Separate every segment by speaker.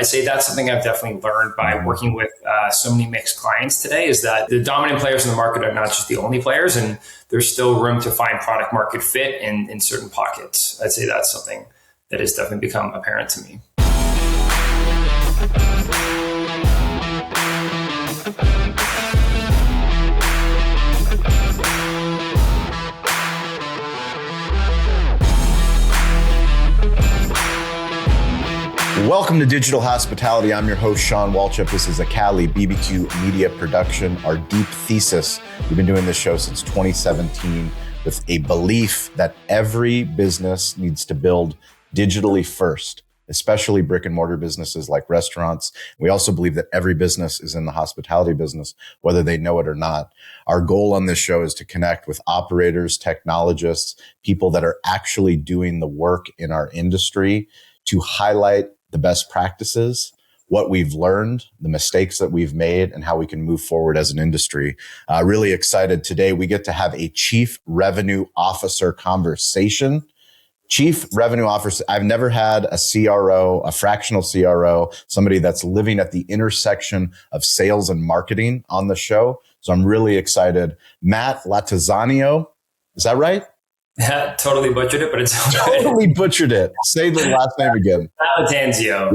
Speaker 1: I'd say that's something I've definitely learned by working with so many mixed clients today, is that the dominant players in the market are not just the only players, and there's still room to find product market fit in certain pockets. I'd say that's something that has definitely become apparent to me.
Speaker 2: Welcome to Digital Hospitality. I'm your host, Sean Walchip. This is a Cali BBQ media production. Our deep thesis, we've been doing this show since 2017 with a belief that every business needs to build digitally first, especially brick and mortar businesses like restaurants. We also believe that every business is in the hospitality business, whether they know it or not. Our goal on this show is to connect with operators, technologists, people that are actually doing the work in our industry, to highlight the best practices, what we've learned, the mistakes that we've made, and how we can move forward as an industry. Really excited today. We get to have a chief revenue officer conversation. Chief revenue officer. I've never had a CRO, a fractional CRO, somebody that's living at the intersection of sales and marketing on the show. So I'm really excited. Matt Lattanzio. Is that right?
Speaker 1: Totally butchered it, but it's
Speaker 2: totally butchered it. Say the last name again.
Speaker 1: Matt Lattanzio.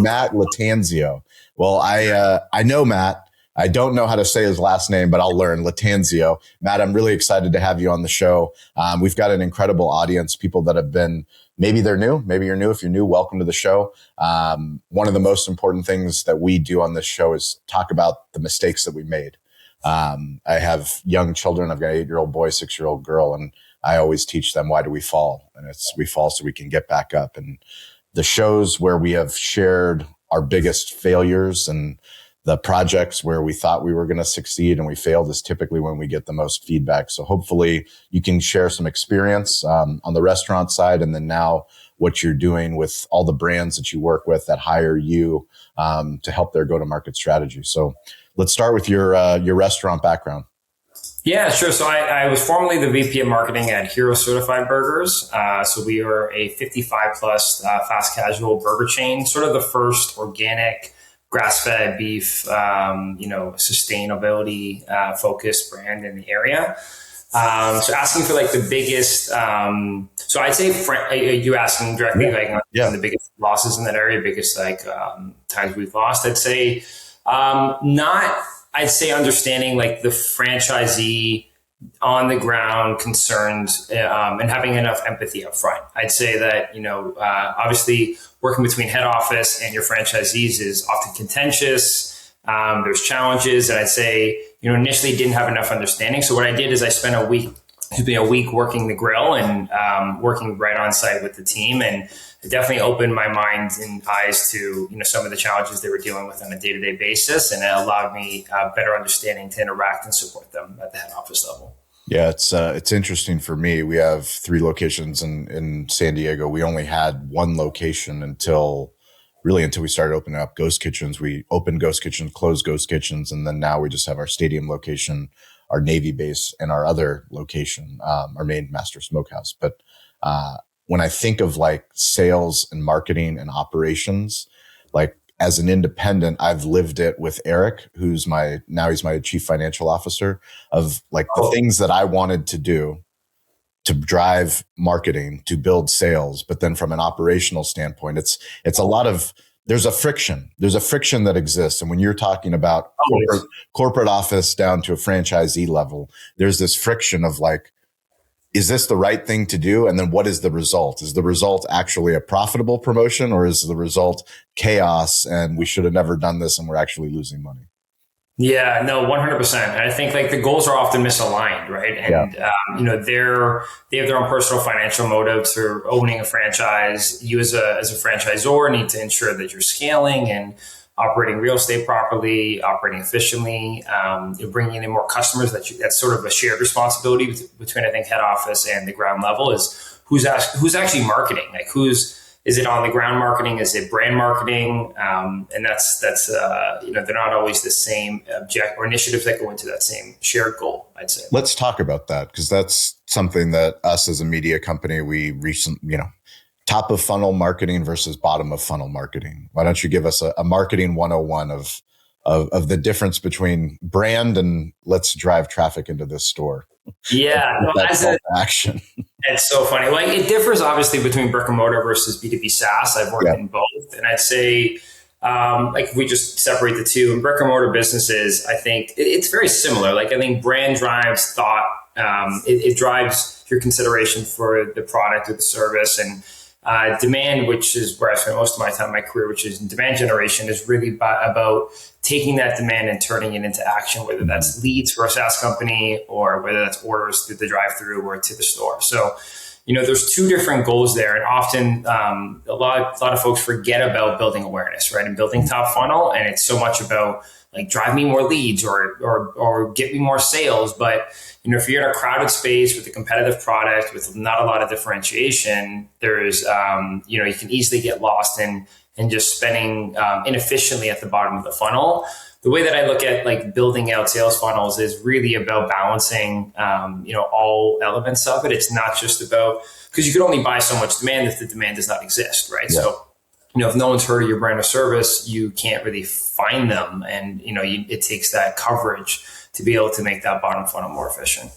Speaker 2: Matt Lattanzio. Well, I know Matt. I don't know how to say his last name, but I'll learn. Lattanzio. Matt, I'm really excited to have you on the show. We've got an incredible audience, people that have been, maybe they're new, maybe you're new. If you're new, welcome to the show. One of the most important things that we do on this show is talk about the mistakes that we made. I have young children. I've got an 8-year-old boy, 6-year-old girl, and I always teach them, why do we fall? And it's, we fall so we can get back up. And the shows where we have shared our biggest failures and the projects where we thought we were going to succeed and we failed is typically when we get the most feedback. So hopefully you can share some experience on the restaurant side, and then now what you're doing with all the brands that you work with that hire you to help their go-to-market strategy. So let's start with your restaurant background.
Speaker 1: Yeah, sure. So I was formerly the VP of marketing at Hero Certified Burgers. So we are a 55 plus fast casual burger chain, sort of the first organic grass-fed beef, sustainability focused brand in the area. So asking for like the biggest, so I'd say you asking directly, the biggest losses in that area, biggest times we've lost. I'd say understanding like the franchisee on the ground concerns and having enough empathy up front. I'd say that, obviously working between head office and your franchisees is often contentious. There's challenges, and I'd say, initially didn't have enough understanding. So what I did is I spent a week working the grill and working right on site with the team, and it definitely opened my mind and eyes to some of the challenges they were dealing with on a day-to-day basis, and it allowed me better understanding to interact and support them at the head office level.
Speaker 2: Yeah, it's interesting for me. We have 3 locations in San Diego. We only had 1 location until we started opening up ghost kitchens. We opened ghost kitchens, closed ghost kitchens, and then now we just have our stadium location, our Navy base, and our other location, our main master smokehouse. But when I think of like sales and marketing and operations, like as an independent, I've lived it with Eric, he's my chief financial officer, of like the things that I wanted to do to drive marketing, to build sales. But then from an operational standpoint, it's a lot of, there's a friction that exists. And when you're talking about corporate office down to a franchisee level, there's this friction of like, is this the right thing to do? And then what is the result? Is the result actually a profitable promotion, or is the result chaos and we should have never done this and we're actually losing money?
Speaker 1: Yeah, no, 100%. And I think like the goals are often misaligned, right? And, they have their own personal financial motives for owning a franchise. You as a franchisor need to ensure that you're scaling and operating real estate properly, operating efficiently, you're bringing in more customers. That's sort of a shared responsibility between, I think, head office and the ground level, is who's actually marketing, like is it on the ground marketing? Is it brand marketing? And that's they're not always the same object or initiatives that go into that same shared goal, I'd say.
Speaker 2: Let's talk about that, because that's something that us as a media company, we recently, top of funnel marketing versus bottom of funnel marketing. Why don't you give us a marketing 101 of the difference between brand and let's drive traffic into this store?
Speaker 1: Yeah, no,
Speaker 2: That call to action.
Speaker 1: it's so funny. Like it differs obviously between brick and mortar versus B2B SaaS. I've worked in both, and I'd say like if we just separate the two, in brick and mortar businesses, I think it's very similar. Like I think brand drives thought. It drives your consideration for the product or the service, and demand, which is where I spent most of my time in my career, which is demand generation, is really about taking that demand and turning it into action, whether that's leads for a SaaS company or whether that's orders through the drive-through or to the store. So, there's two different goals there. And often a lot of folks forget about building awareness, right? And building top funnel. And it's so much about like drive me more leads or get me more sales. But, if you're in a crowded space with a competitive product with not a lot of differentiation, there's, you can easily get lost in just spending inefficiently at the bottom of the funnel. The way that I look at like building out sales funnels is really about balancing, all elements of it. It's not just about, because you can only buy so much demand if the demand does not exist, right? Yeah. So, if no one's heard of your brand or service, you can't really find them. And, it takes that coverage to be able to make that bottom funnel more efficient.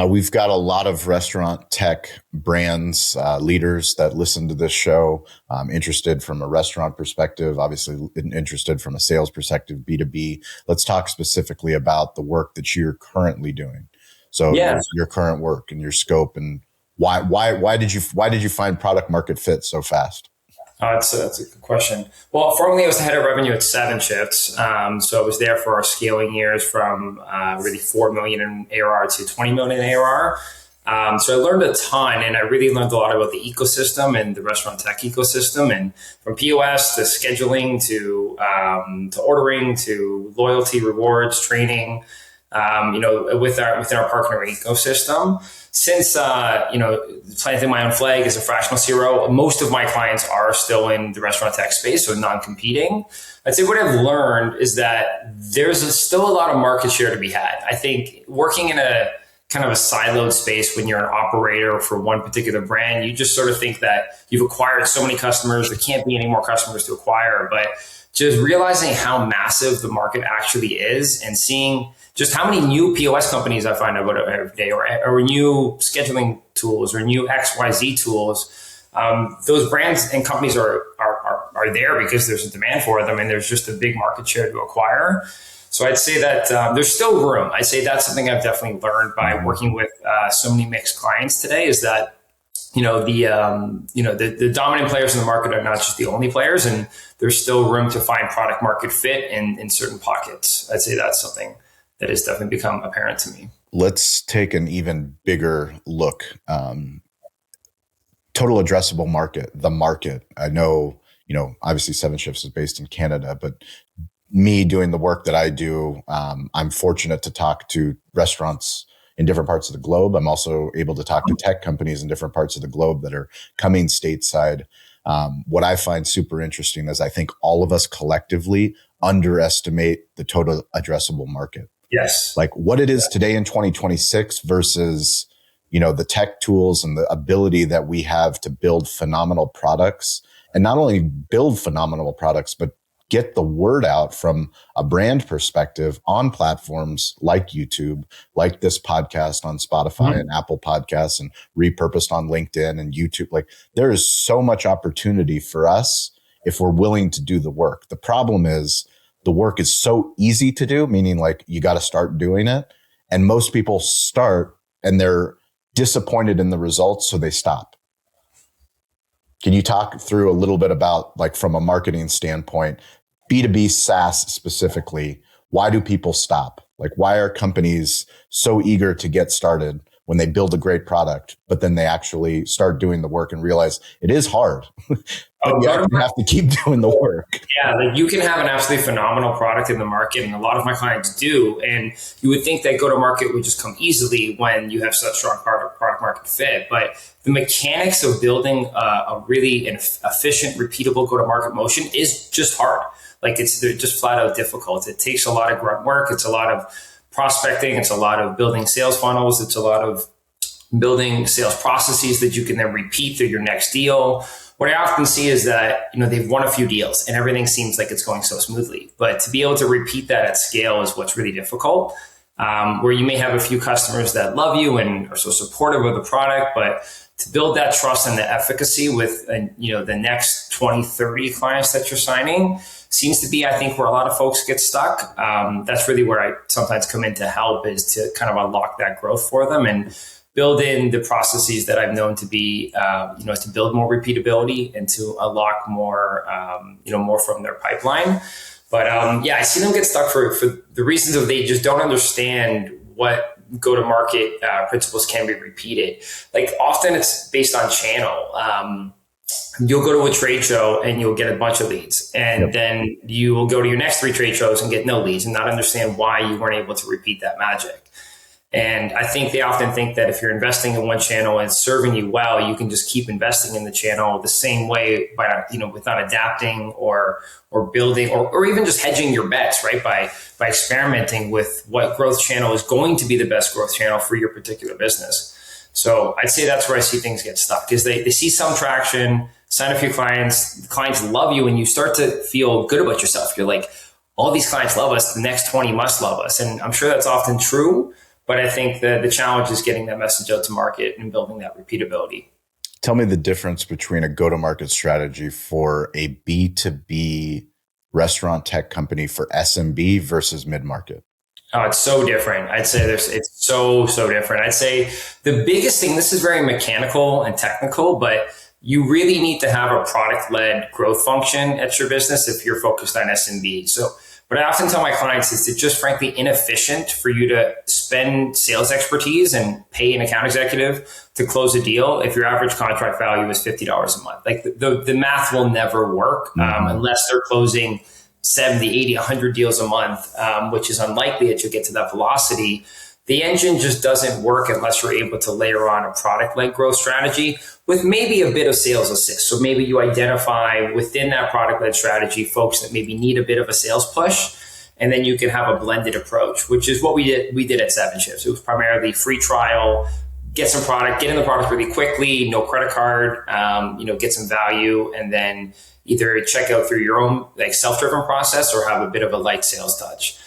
Speaker 2: We've got a lot of restaurant tech brands, leaders that listen to this show, interested from a restaurant perspective, obviously interested from a sales perspective, B2B. Let's talk specifically about the work that you're currently doing. So your current work and your scope, and why did you find product market fit so fast?
Speaker 1: That's a good question. Well, formerly I was the head of revenue at 7Shifts. So I was there for our scaling years from really 4 million in ARR to 20 million in ARR. So I learned a ton, and I really learned a lot about the ecosystem and the restaurant tech ecosystem, and from POS to scheduling to ordering to loyalty, rewards, training. Within our partner ecosystem. Since, planting my own flag as a fractional CRO, most of my clients are still in the restaurant tech space, so non-competing. I'd say what I've learned is that there's still a lot of market share to be had. I think working in a kind of a siloed space when you're an operator for one particular brand, you just sort of think that you've acquired so many customers, there can't be any more customers to acquire. But just realizing how massive the market actually is and seeing just how many new POS companies I find out every day, or new scheduling tools or new XYZ tools. Those brands and companies are there because there's a demand for them, and there's just a big market share to acquire. So I'd say that there's still room. I'd say that's something I've definitely learned by working with so many mixed clients today, is that the dominant players in the market are not just the only players, and there's still room to find product market fit in certain pockets. I'd say that's something that has definitely become apparent to me.
Speaker 2: Let's take an even bigger look. Total addressable market, the market. I know, obviously 7Shifts is based in Canada, but me doing the work that I do, I'm fortunate to talk to restaurants in different parts of the globe. I'm also able to talk to tech companies in different parts of the globe that are coming stateside. What I find super interesting is I think all of us collectively underestimate the total addressable market.
Speaker 1: Yes.
Speaker 2: Like what it is today in 2026 versus, the tech tools and the ability that we have to build phenomenal products, and not only build phenomenal products, but get the word out from a brand perspective on platforms like YouTube, like this podcast on Spotify and Apple Podcasts, and repurposed on LinkedIn and YouTube. Like there is so much opportunity for us if we're willing to do the work. The problem is the work is so easy to do, meaning like you got to start doing it. And most people start and they're disappointed in the results, so they stop. Can you talk through a little bit about, like, from a marketing standpoint, B2B SaaS specifically, why do people stop? Like, why are companies so eager to get started when they build a great product, but then they actually start doing the work and realize it is hard? You have to keep doing the work.
Speaker 1: Yeah, like you can have an absolutely phenomenal product in the market, and a lot of my clients do. And you would think that go-to-market would just come easily when you have such strong product market fit. But the mechanics of building a really efficient, repeatable go-to-market motion is just hard. Like they're just flat out difficult. It takes a lot of grunt work. It's a lot of prospecting. It's a lot of building sales funnels. It's a lot of building sales processes that you can then repeat through your next deal. What I often see is that, they've won a few deals and everything seems like it's going so smoothly, but to be able to repeat that at scale is what's really difficult. Where you may have a few customers that love you and are so supportive of the product, but to build that trust and the efficacy with, the next 20, 30 clients that you're signing seems to be, I think, where a lot of folks get stuck. That's really where I sometimes come in to help, is to kind of unlock that growth for them and build in the processes that I've known to be, to build more repeatability and to unlock more, more from their pipeline. But I see them get stuck for the reasons of they just don't understand what go-to-market principles can be repeated. Like often it's based on channel. You'll go to a trade show and you'll get a bunch of leads, and then you will go to your next 3 trade shows and get no leads and not understand why you weren't able to repeat that magic. And I think they often think that if you're investing in one channel and it's serving you well, you can just keep investing in the channel the same way by, without adapting or building or even just hedging your bets, right? By experimenting with what growth channel is going to be the best growth channel for your particular business. So I'd say that's where I see things get stuck, is they see some traction, sign a few clients, the clients love you, and you start to feel good about yourself. You're like, all these clients love us, the next 20 must love us. And I'm sure that's often true. But I think the challenge is getting that message out to market and building that repeatability.
Speaker 2: Tell me the difference between a go-to-market strategy for a B2B restaurant tech company for SMB versus mid-market.
Speaker 1: Oh, it's so different. I'd say it's so different. I'd say the biggest thing, this is very mechanical and technical, but you really need to have a product-led growth function at your business if you're focused on SMB. So what I often tell my clients is it's just frankly inefficient for you to spend sales expertise and pay an account executive to close a deal if your average contract value is $50 a month. Like the math will never work unless they're closing 70, 80, 100 deals a month, which is unlikely that you'll get to that velocity. The engine just doesn't work unless you're able to layer on a product-led growth strategy with maybe a bit of sales assist. So maybe you identify within that product-led strategy folks that maybe need a bit of a sales push, and then you can have a blended approach, which is what we did at 7 Shifts. It was primarily free trial, get some product, get in the product really quickly, no credit card, get some value, and then either check out through your own self-driven process or have a bit of a light sales touch.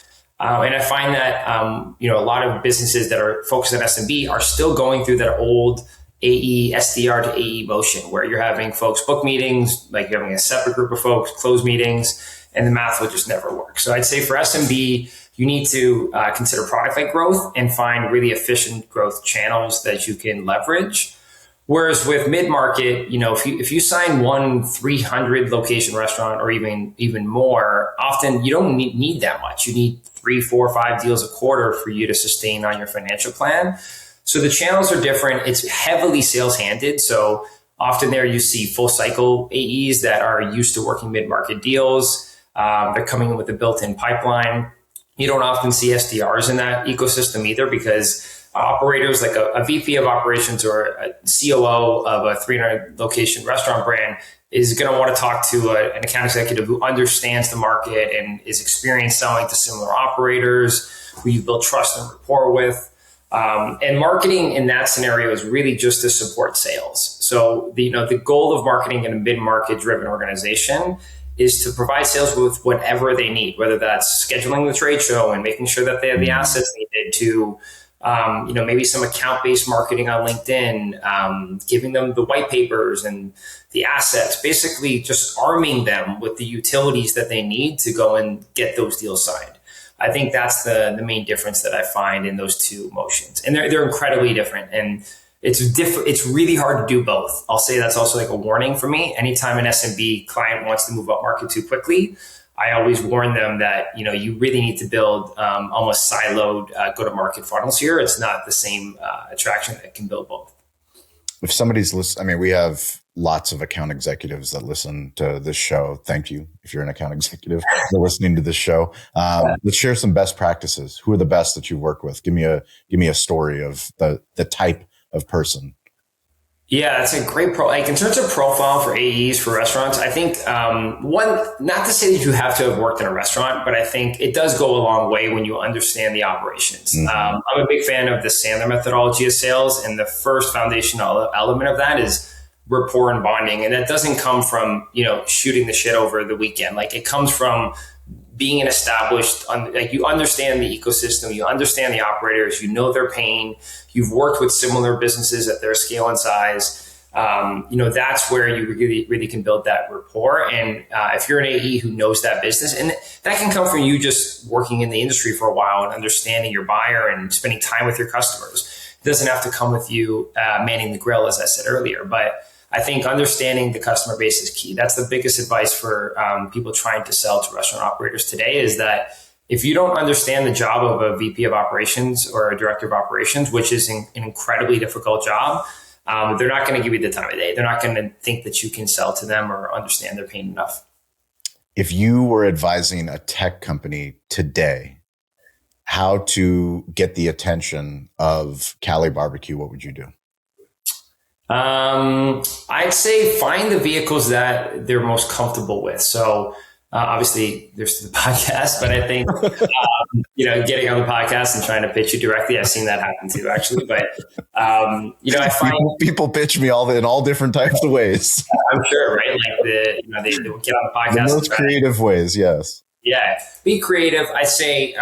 Speaker 1: And I find that, a lot of businesses that are focused on SMB are still going through that old AE, SDR to AE motion, where you're having folks book meetings, like you're having a separate group of folks, close meetings, and the math will just never work. So I'd say for SMB, you need to consider product-led growth and find really efficient growth channels that you can leverage. Whereas with mid-market, if you sign one 300 location restaurant or even more, often you don't need that much. You need 3, 4, 5 deals a quarter for you to sustain on your financial plan. So the channels are different. It's heavily sales-handed. So often there you see full cycle AEs that are used to working mid-market deals. They're coming in with a built-in pipeline. You don't often see SDRs in that ecosystem either, because operators like a VP of operations or a COO of a 300 location restaurant brand is going to want to talk to an account executive who understands the market and is experienced selling to similar operators who you build trust and rapport with. And marketing in that scenario is really just to support sales. So the goal of marketing in a mid-market driven organization is to provide sales with whatever they need, whether that's scheduling the trade show and making sure that they have the assets needed to maybe some account-based marketing on LinkedIn, giving them the white papers and the assets, basically just arming them with the utilities that they need to go and get those deals signed. I think that's the main difference that I find in those two motions. And they're incredibly different. And it's really hard to do both. I'll say that's also like a warning for me. Anytime an SMB client wants to move up market too quickly, I always warn them that, you really need to build almost siloed go-to-market funnels here. It's not the same attraction that can build both.
Speaker 2: If somebody's listening, we have lots of account executives that listen to this show. Thank you. If you're an account executive, for listening to this show. Let's share some best practices. Who are the best that you work with? Give me a story of the type of person.
Speaker 1: Yeah, that's a great like in terms of profile for AEs for restaurants. I think one, not to say that you have to have worked in a restaurant, but I think it does go a long way when you understand the operations. I'm a big fan of the Sandler methodology of sales, and the first foundational element of that is rapport and bonding, and that doesn't come from shooting the shit over the weekend. Like it comes from being an established, like you understand the ecosystem, you understand the operators, you know their pain, you've worked with similar businesses at their scale and size. That's where you really can build that rapport. And if you're an AE who knows that business, and that can come from you just working in the industry for a while and understanding your buyer and spending time with your customers. It doesn't have to come with you manning the grill, as I said earlier, but I think understanding the customer base is key. That's the biggest advice for people trying to sell to restaurant operators today, is that if you don't understand the job of a VP of operations or a director of operations, which is an incredibly difficult job, they're not going to give you the time of day. They're not going to think that you can sell to them or understand their pain enough.
Speaker 2: If you were advising a tech company today how to get the attention of Cali Barbecue, what would you do?
Speaker 1: I'd say find the vehicles that they're most comfortable with. So obviously there's the podcast, but I think, getting on the podcast and trying to pitch you directly, I've seen that happen too, actually. But, I find
Speaker 2: people pitch me in all different types of ways.
Speaker 1: I'm sure, right? Like they get on the podcast.
Speaker 2: The most creative ways. Yes.
Speaker 1: Yeah. Be creative. I say,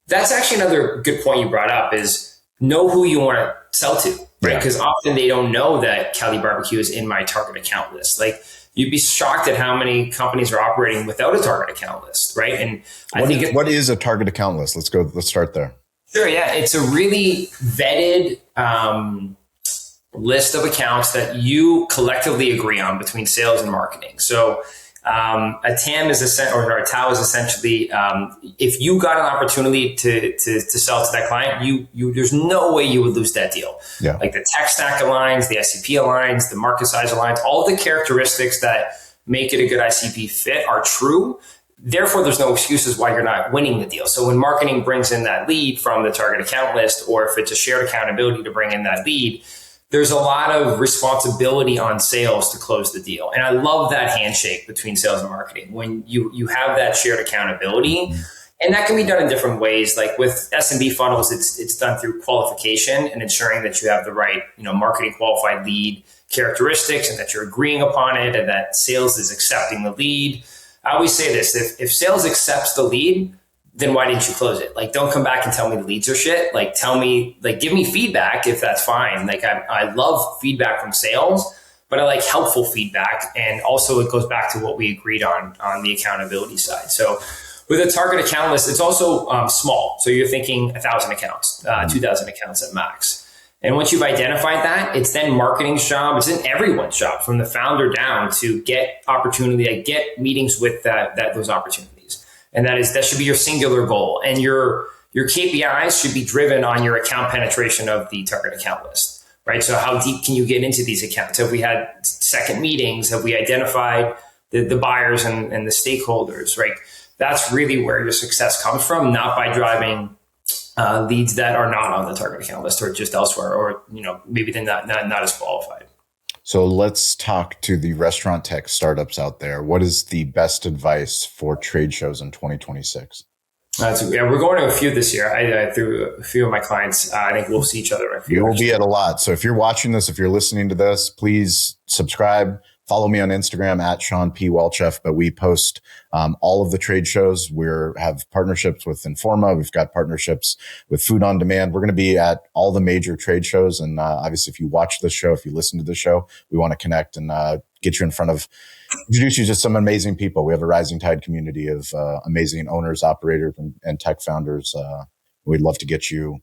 Speaker 1: that's actually another good point you brought up is know who you want to sell to. Right. Because often they don't know that Cali Barbecue is in my target account list. Like you'd be shocked at how many companies are operating without a target account list. Right. And
Speaker 2: what is a target account list? Let's start there.
Speaker 1: Sure. Yeah. It's a really vetted list of accounts that you collectively agree on between sales and marketing. So a TAM is or a TAO is essentially if you got an opportunity to sell to that client, you there's no way you would lose that deal.
Speaker 2: Yeah.
Speaker 1: Like the tech stack aligns, the ICP aligns, the market size aligns, all the characteristics that make it a good ICP fit are true. Therefore, there's no excuses why you're not winning the deal. So when marketing brings in that lead from the target account list, or if it's a shared accountability to bring in that lead, there's a lot of responsibility on sales to close the deal. And I love that handshake between sales and marketing when you have that shared accountability. And that can be done in different ways. Like with SMB funnels, it's done through qualification and ensuring that you have the right, marketing qualified lead characteristics and that you're agreeing upon it and that sales is accepting the lead. I always say this, if sales accepts the lead, then why didn't you close it? Like, don't come back and tell me the leads are shit. Like, give me feedback if that's fine. Like, I love feedback from sales, but I like helpful feedback. And also it goes back to what we agreed on the accountability side. So with a target account list, it's also small. So you're thinking 1,000 accounts, 2,000 accounts at max. And once you've identified that, it's then marketing's job. It's in everyone's job from the founder down to get opportunity, get meetings with those opportunities. And that should be your singular goal. And your KPIs should be driven on your account penetration of the target account list, right? So how deep can you get into these accounts? Have we had second meetings? Have we identified the buyers and the stakeholders, right? That's really where your success comes from, not by driving leads that are not on the target account list or just elsewhere, or maybe they're not as qualified.
Speaker 2: So let's talk to the restaurant tech startups out there. What is the best advice for trade shows in 2026?
Speaker 1: We're going to a few this year. I through a few of my clients. I think we'll see each other.
Speaker 2: You will be at a lot. So if you're watching this, if you're listening to this, please subscribe. Follow me on Instagram at Sean P. Welchef, but we post all of the trade shows. We have partnerships with Informa. We've got partnerships with Food on Demand. We're going to be at all the major trade shows. And obviously, if you watch this show, if you listen to the show, we want to connect and get you in front of, introduce you to some amazing people. We have a rising tide community of amazing owners, operators, and tech founders. We'd love to get you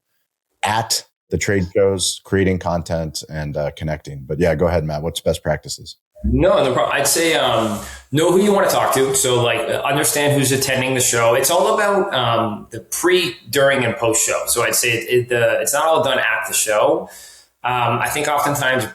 Speaker 2: at the trade shows, creating content and connecting. But yeah, go ahead, Matt. What's best practices?
Speaker 1: No problem. I'd say know who you want to talk to. So understand who's attending the show. It's all about the pre, during, and post show. So I'd say it's not all done at the show. I think oftentimes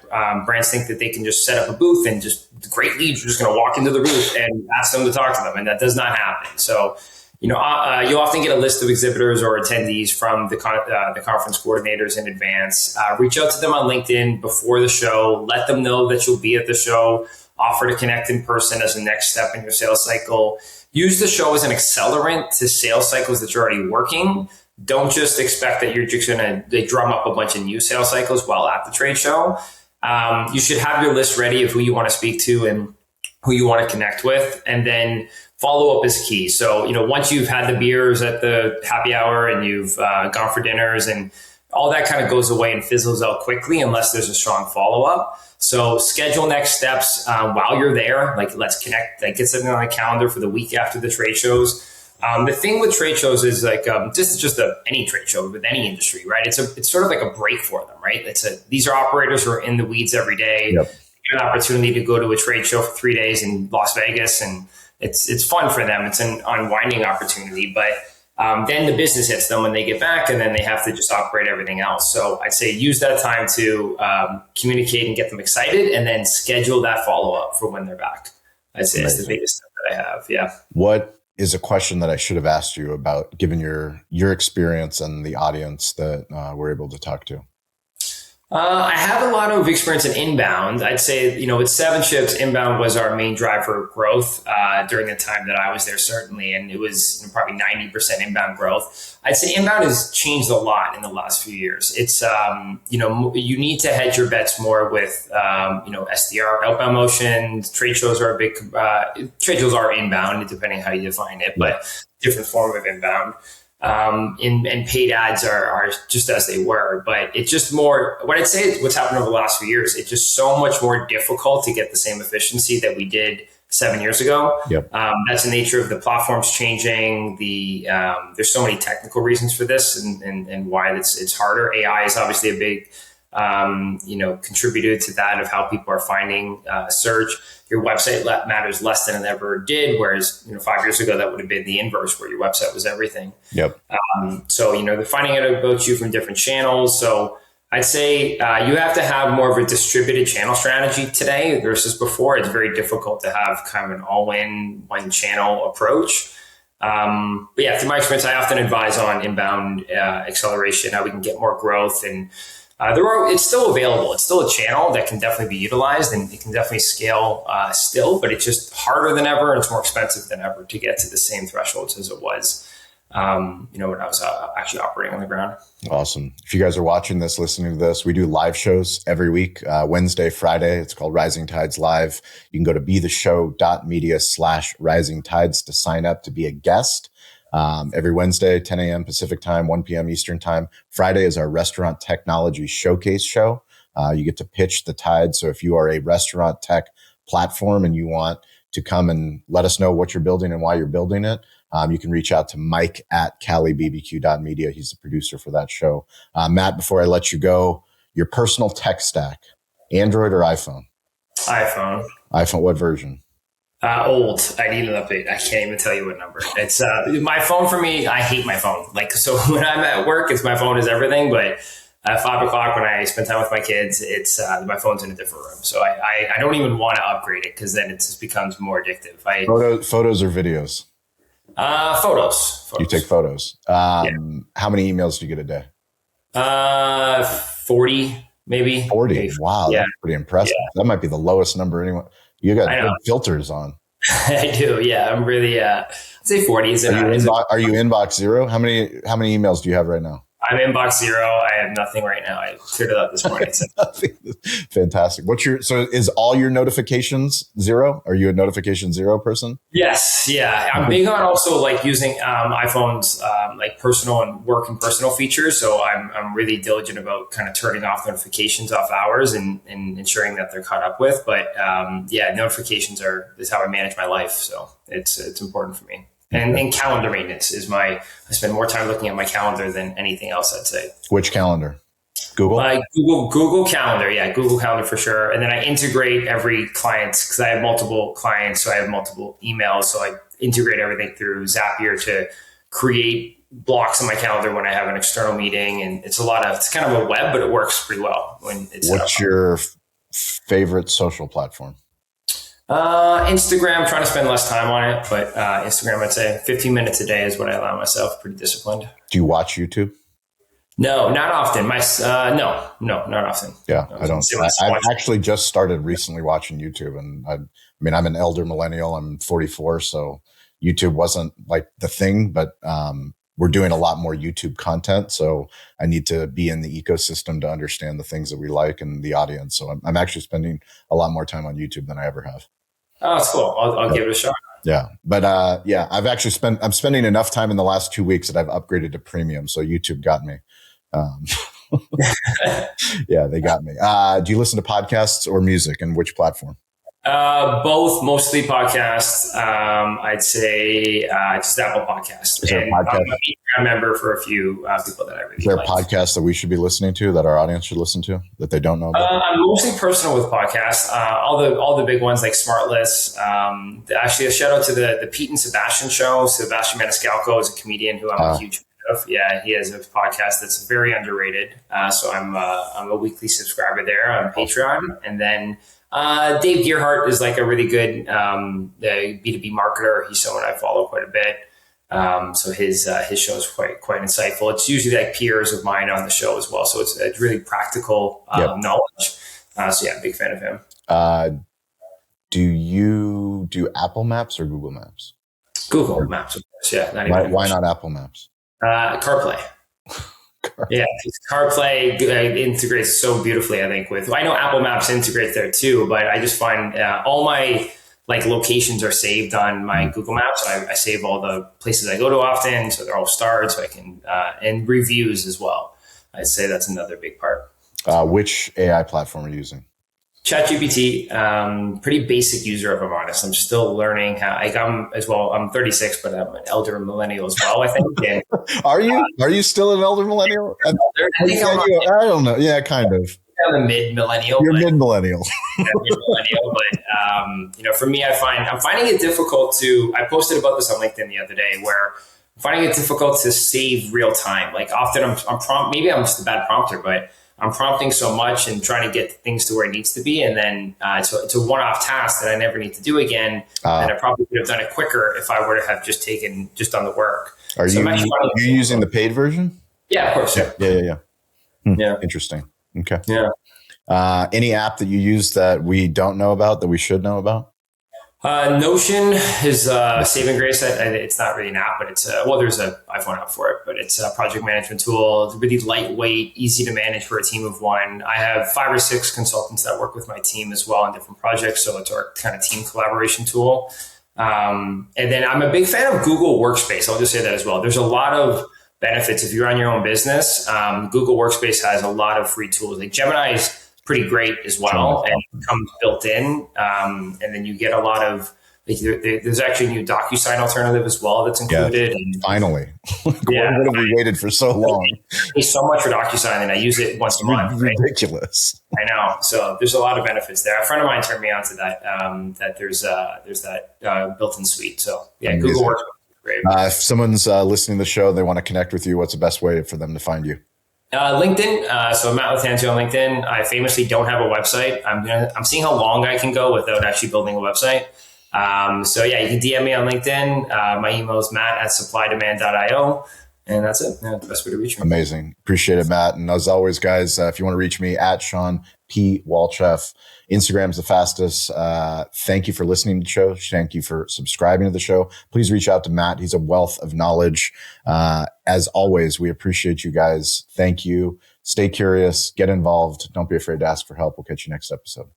Speaker 1: brands think that they can just set up a booth and just great leads are just going to walk into the booth and ask them to talk to them. And that does not happen. So You'll often get a list of exhibitors or attendees from the conference coordinators in advance. Reach out to them on LinkedIn before the show. Let them know that you'll be at the show. Offer to connect in person as the next step in your sales cycle. Use the show as an accelerant to sales cycles that you're already working. Don't just expect that you're just going to drum up a bunch of new sales cycles while at the trade show. You should have your list ready of who you want to speak to and who you want to connect with. And then follow up is key. So, once you've had the beers at the happy hour and you've gone for dinners and all that kind of goes away and fizzles out quickly unless there's a strong follow up. So schedule next steps while you're there. Like, let's connect, like, get something on the calendar for the week after the trade shows. The thing with trade shows is like any trade show with any industry, right? It's sort of like a break for them, right? These are operators who are in the weeds every day.
Speaker 2: Yep.
Speaker 1: You get an opportunity to go to a trade show for 3 days in Las Vegas, and it's fun for them. It's an unwinding opportunity, but then the business hits them when they get back, and then they have to just operate everything else. So I'd say use that time to communicate and get them excited, and then schedule that follow up for when they're back. I'd say it's the biggest step that I have. Yeah.
Speaker 2: What is a question that I should have asked you about, given your experience and the audience that we're able to talk to?
Speaker 1: I have a lot of experience in inbound. I'd say, with Seven Ships, inbound was our main driver of growth during the time that I was there, certainly. And it was probably 90% inbound growth. I'd say inbound has changed a lot in the last few years. It's, you need to hedge your bets more with, SDR, outbound motions. Trade shows are trade shows are inbound, depending how you define it, but different form of inbound. And paid ads are just as they were, but it's just more, what I'd say is what's happened over the last few years. It's just so much more difficult to get the same efficiency that we did 7 years ago.
Speaker 2: Yep.
Speaker 1: That's the nature of the platforms changing. There's so many technical reasons for this and why it's harder. AI is obviously a big, contributor to that of how people are finding search. Your website matters less than it ever did. Whereas, 5 years ago, that would have been the inverse, where your website was everything.
Speaker 2: Yep.
Speaker 1: So, they're finding out about you from different channels. So I'd say you have to have more of a distributed channel strategy today versus before. It's very difficult to have kind of an all-in one channel approach. But yeah, through my experience, I often advise on inbound acceleration, how we can get more growth, and it's still available. It's still a channel that can definitely be utilized, and it can definitely scale still, but it's just harder than ever, and it's more expensive than ever to get to the same thresholds as it was, when I was actually operating on the ground.
Speaker 2: Awesome. If you guys are watching this, listening to this, we do live shows every week, Wednesday, Friday. It's called Rising Tides Live. You can go to betheshow.media/rising tides to sign up to be a guest. Every Wednesday, 10 a.m. Pacific time, 1 p.m. Eastern time. Friday is our restaurant technology showcase show. You get to pitch the Tides. So if you are a restaurant tech platform and you want to come and let us know what you're building and why you're building it, you can reach out to Mike at CaliBBQ.media. He's the producer for that show. Matt, before I let you go, your personal tech stack, Android or iPhone?
Speaker 1: iPhone.
Speaker 2: iPhone, what version?
Speaker 1: Old. I need an update. I can't even tell you what number. It's my phone for me. I hate my phone. So when I'm at work, my phone is everything. But at 5 o'clock when I spend time with my kids, it's my phone's in a different room. So I don't even want to upgrade it because then it just becomes more addictive.
Speaker 2: Photos or videos?
Speaker 1: Photos.
Speaker 2: You take photos.
Speaker 1: Yeah.
Speaker 2: How many emails do you get a day?
Speaker 1: 40 maybe.
Speaker 2: 40.
Speaker 1: Maybe.
Speaker 2: Wow,
Speaker 1: yeah.
Speaker 2: That's pretty impressive. Yeah. That might be the lowest number anyone. You got good filters on.
Speaker 1: I do. Yeah, I'm really. I'd say 40.
Speaker 2: Are you inbox zero? How many emails do you have right now?
Speaker 1: I'm inbox zero. I have nothing right now. I cleared it up this morning.
Speaker 2: Fantastic. So is all your notifications zero? Are you a notification zero person?
Speaker 1: Yes. Yeah. I'm big on also using iPhone's personal and work and personal features. So I'm really diligent about kind of turning off notifications off hours and ensuring that they're caught up with. But notifications is how I manage my life. So it's important for me. And calendar maintenance I spend more time looking at my calendar than anything else, I'd say.
Speaker 2: Which calendar? Google?
Speaker 1: Google Calendar. Yeah, Google Calendar for sure. And then I integrate every client because I have multiple clients. So I have multiple emails. So I integrate everything through Zapier to create blocks in my calendar when I have an external meeting. And it's kind of a web, but it works pretty well when it's
Speaker 2: What's your favorite social platform?
Speaker 1: Instagram, trying to spend less time on it, but Instagram, I'd say 15 minutes a day is what I allow myself. Pretty disciplined.
Speaker 2: Do you watch YouTube?
Speaker 1: No, not often. No, not often.
Speaker 2: Yeah,
Speaker 1: No,
Speaker 2: I don't. I've actually just started recently watching YouTube, and I mean, I'm an elder millennial. I'm 44, so YouTube wasn't like the thing, but we're doing a lot more YouTube content. So I need to be in the ecosystem to understand the things that we like and the audience. So I'm actually spending a lot more time on YouTube than I ever have.
Speaker 1: Oh, that's cool. I'll give it a shot.
Speaker 2: Yeah. But I'm spending enough time in the last 2 weeks that I've upgraded to premium. So YouTube got me. Yeah, they got me. Do you listen to podcasts or music, and which platform?
Speaker 1: Both, mostly podcasts. I'd say just Apple Podcasts.
Speaker 2: Is there
Speaker 1: and
Speaker 2: a podcast?
Speaker 1: I'm a Patreon member for a few people that I really like.
Speaker 2: Is there a podcast that we should be listening to, that our audience should listen to, that they don't know about?
Speaker 1: I'm mostly personal with podcasts. All the big ones like Smartless. Actually, a shout out to the Pete and Sebastian show. Sebastian Maniscalco is a comedian who I'm a huge fan of. Yeah, he has a podcast that's very underrated. So I'm a weekly subscriber there on Patreon, and then. Dave Gearhart is like a really good B2B marketer. He's someone I follow quite a bit. So his show is quite insightful. It's usually like peers of mine on the show as well. So it's really practical knowledge. So yeah, big fan of him.
Speaker 2: Do you do Apple Maps or Google Maps?
Speaker 1: Google Maps, of course. Yeah.
Speaker 2: Why not Apple Maps?
Speaker 1: CarPlay. Yeah, CarPlay integrates so beautifully. I think I know Apple Maps integrates there too, but I just find all my like locations are saved on my Google Maps. I save all the places I go to often, so they're all starred, so I can and reviews as well. I'd say that's another big part.
Speaker 2: Which AI platform are you using?
Speaker 1: ChatGPT, pretty basic user, if I'm honest. I'm still learning how. Like I'm 36, but I'm an elder millennial as well, I think. And,
Speaker 2: are you still an elder millennial? I don't know. Yeah, kind of.
Speaker 1: I'm a mid millennial.
Speaker 2: You're mid millennial.
Speaker 1: Mid-millennial, but for me, I'm finding it difficult to. I posted about this on LinkedIn the other day, where I'm finding it difficult to save real time. Like often, I'm prompt. Maybe I'm just a bad prompter, but I'm prompting so much and trying to get things to where it needs to be. And then it's a one-off task that I never need to do again. And I probably would have done it quicker if I were to have just done the work.
Speaker 2: Are you using the paid version?
Speaker 1: Yeah, of course.
Speaker 2: Yeah.
Speaker 1: Yeah.
Speaker 2: Interesting. Okay.
Speaker 1: Yeah.
Speaker 2: Any app that you use that we don't know about that we should know about?
Speaker 1: Notion is saving grace. It's not really an app, but it's there's an iPhone app for it, but it's a project management tool. It's really lightweight, easy to manage for a team of one. I have 5 or 6 consultants that work with my team as well on different projects, so it's our kind of team collaboration tool. And then I'm a big fan of Google Workspace. I'll just say that as well. There's a lot of benefits if you're on your own business. Google Workspace has a lot of free tools. Like Gemini is pretty great as well, and it comes built in. And then you get a lot of, there's actually a new DocuSign alternative as well that's included.
Speaker 2: Yeah, finally. What have we waited for so long?
Speaker 1: I pay so much for DocuSign and I use it once a month.
Speaker 2: Ridiculous.
Speaker 1: Right? I know. So there's a lot of benefits there. A friend of mine turned me on to that, that there's that built-in suite. So yeah, amazing. Google Workspace is great.
Speaker 2: If someone's listening to the show, they want to connect with you, what's the best way for them to find you?
Speaker 1: LinkedIn. So Matt Lattanzio on LinkedIn. I famously don't have a website. I'm seeing how long I can go without actually building a website. So yeah, you can DM me on LinkedIn. My email is matt@supplydemand.io. And that's it. Yeah, the best way to reach me.
Speaker 2: Amazing. Appreciate it, Matt. And as always, guys, if you want to reach me, @Sean P. Walchef. Instagram's the fastest. Thank you for listening to the show. Thank you for subscribing to the show. Please reach out to Matt. He's a wealth of knowledge. As always, we appreciate you guys. Thank you. Stay curious. Get involved. Don't be afraid to ask for help. We'll catch you next episode.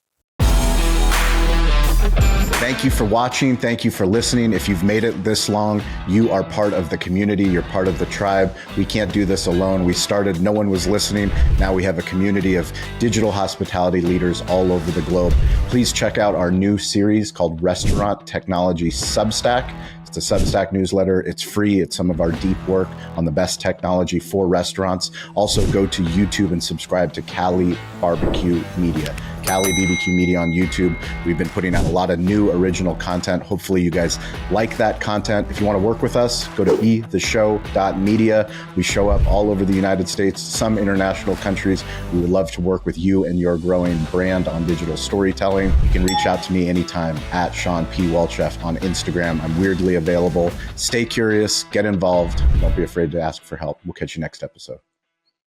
Speaker 2: Thank you for watching. Thank you for listening. If you've made it this long, you are part of the community. You're part of the tribe. We can't do this alone. We started, no one was listening. Now we have a community of digital hospitality leaders all over the globe. Please check out our new series called Restaurant Technology Substack. It's a Substack newsletter. It's free. It's some of our deep work on the best technology for restaurants. Also, go to YouTube and subscribe to Cali Barbecue Media. Cali BBQ Media on YouTube. We've been putting out a lot of new original content. Hopefully you guys like that content. If you want to work with us, go to betheshow.media. We show up all over the United States, some international countries. We would love to work with you and your growing brand on digital storytelling. You can reach out to me anytime at Sean P. Welchef on Instagram. I'm weirdly available. Stay curious, get involved. Don't be afraid to ask for help. We'll catch you next episode.